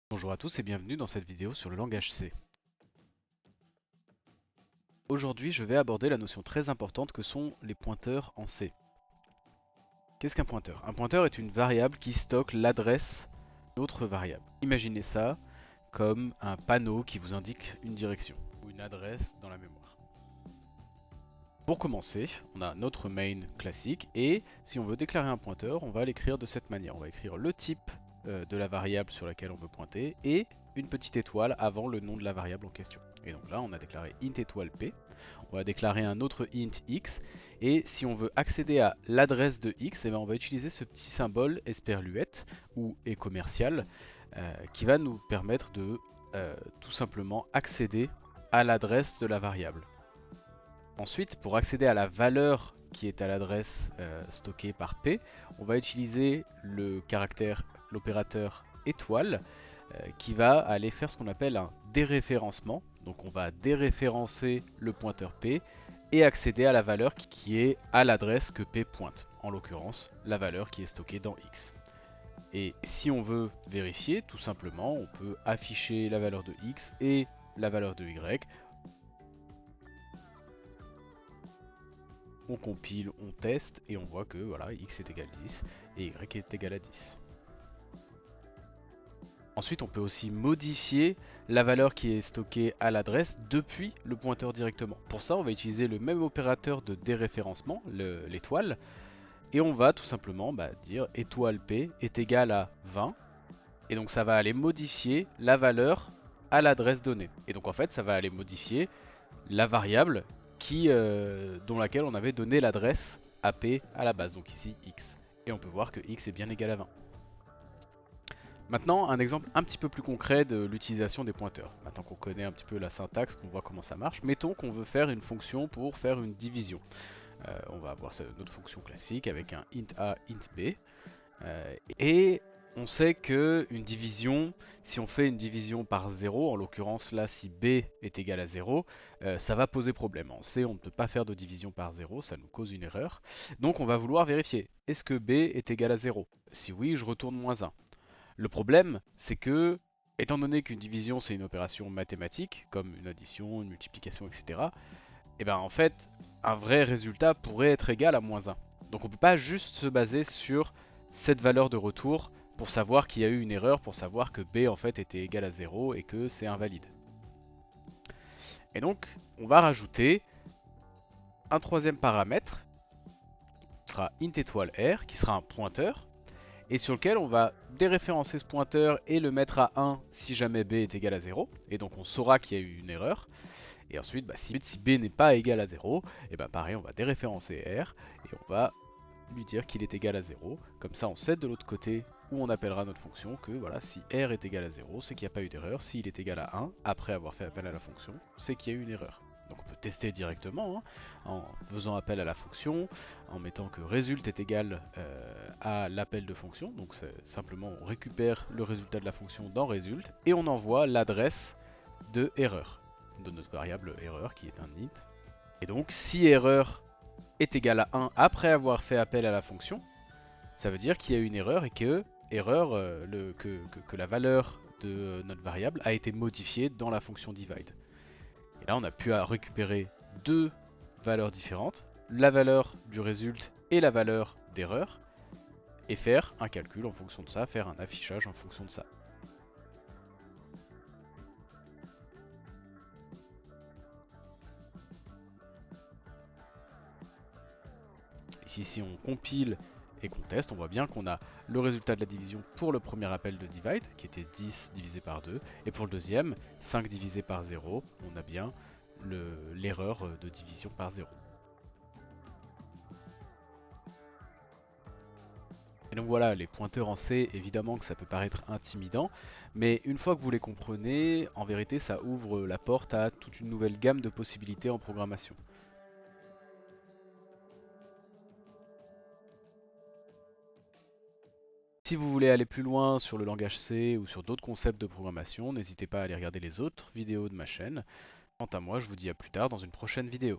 Bonjour à tous et bienvenue dans cette vidéo sur le langage C. Aujourd'hui, je vais aborder la notion très importante que sont les pointeurs en C. Qu'est-ce qu'un pointeur? Un pointeur est une variable qui stocke l'adresse d'une autre variable. Imaginez ça comme un panneau qui vous indique une direction ou une adresse dans la mémoire. Pour commencer, on a notre main classique et si on veut déclarer un pointeur, on va l'écrire de cette manière. On va écrire le type de la variable sur laquelle on veut pointer et une petite étoile avant le nom de la variable en question. Et donc là, on a déclaré int étoile p. On va déclarer un autre int x. Et si on veut accéder à l'adresse de x, eh bien on va utiliser ce petit symbole esperluette ou et commercial qui va nous permettre de tout simplement accéder à l'adresse de la variable. Ensuite, pour accéder à la valeur qui est à l'adresse stockée par P, on va utiliser le caractère, l'opérateur étoile, qui va aller faire ce qu'on appelle un déréférencement. Donc on va déréférencer le pointeur P et accéder à la valeur qui est à l'adresse que P pointe. En l'occurrence, la valeur qui est stockée dans X. Et si on veut vérifier, tout simplement, on peut afficher la valeur de X et la valeur de Y. On compile, on teste et on voit que voilà, x est égal à 10 et y est égal à 10. Ensuite, on peut aussi modifier la valeur qui est stockée à l'adresse depuis le pointeur directement. Pour ça, on va utiliser le même opérateur de déréférencement, l'étoile, et on va tout simplement dire étoile p est égal à 20, et donc ça va aller modifier la valeur à l'adresse donnée. Et donc en fait, ça va aller modifier la variable dont laquelle on avait donné l'adresse AP à la base, donc ici x. Et on peut voir que x est bien égal à 20. Maintenant, un exemple un petit peu plus concret de l'utilisation des pointeurs. Maintenant qu'on connaît un petit peu la syntaxe, qu'on voit comment ça marche, mettons qu'on veut faire une fonction pour faire une division. On va avoir notre fonction classique avec un int a, int b. Et on sait qu'une division, si on fait une division par 0, en l'occurrence là si b est égal à 0, ça va poser problème. En C, on ne peut pas faire de division par 0, ça nous cause une erreur. Donc on va vouloir vérifier, est-ce que b est égal à 0? Si oui, je retourne moins 1. Le problème, c'est que, étant donné qu'une division c'est une opération mathématique, comme une addition, une multiplication, etc., et bien en fait, un vrai résultat pourrait être égal à moins 1. Donc on ne peut pas juste se baser sur cette valeur de retour pour savoir qu'il y a eu une erreur, pour savoir que b en fait était égal à 0 et que c'est invalide. Et donc on va rajouter un troisième paramètre, qui sera int étoile r, qui sera un pointeur, et sur lequel on va déréférencer ce pointeur et le mettre à 1 si jamais b est égal à 0, et donc on saura qu'il y a eu une erreur. Et ensuite, si b n'est pas égal à 0, et pareil, on va déréférencer r et on va lui dire qu'il est égal à 0. Comme ça, on sait de l'autre côté où on appellera notre fonction que voilà, si r est égal à 0, c'est qu'il n'y a pas eu d'erreur. S'il est égal à 1, après avoir fait appel à la fonction, c'est qu'il y a eu une erreur. Donc on peut tester directement en faisant appel à la fonction, en mettant que result est égal à l'appel de fonction. Donc simplement on récupère le résultat de la fonction dans result et on envoie l'adresse de erreur, de notre variable erreur qui est un int. Et donc si erreur est égal à 1 après avoir fait appel à la fonction, ça veut dire qu'il y a une erreur et que, que la valeur de notre variable a été modifiée dans la fonction divide. Et là on a pu récupérer deux valeurs différentes, la valeur du result et la valeur d'erreur, et faire un calcul en fonction de ça, faire un affichage en fonction de ça. Ici, si on compile et qu'on teste, on voit bien qu'on a le résultat de la division pour le premier appel de divide, qui était 10 divisé par 2, et pour le deuxième, 5 divisé par 0, on a bien l'erreur de division par 0. Et donc voilà, les pointeurs en C, évidemment que ça peut paraître intimidant, mais une fois que vous les comprenez, en vérité ça ouvre la porte à toute une nouvelle gamme de possibilités en programmation. Si vous voulez aller plus loin sur le langage C ou sur d'autres concepts de programmation, n'hésitez pas à aller regarder les autres vidéos de ma chaîne. Quant à moi, je vous dis à plus tard dans une prochaine vidéo.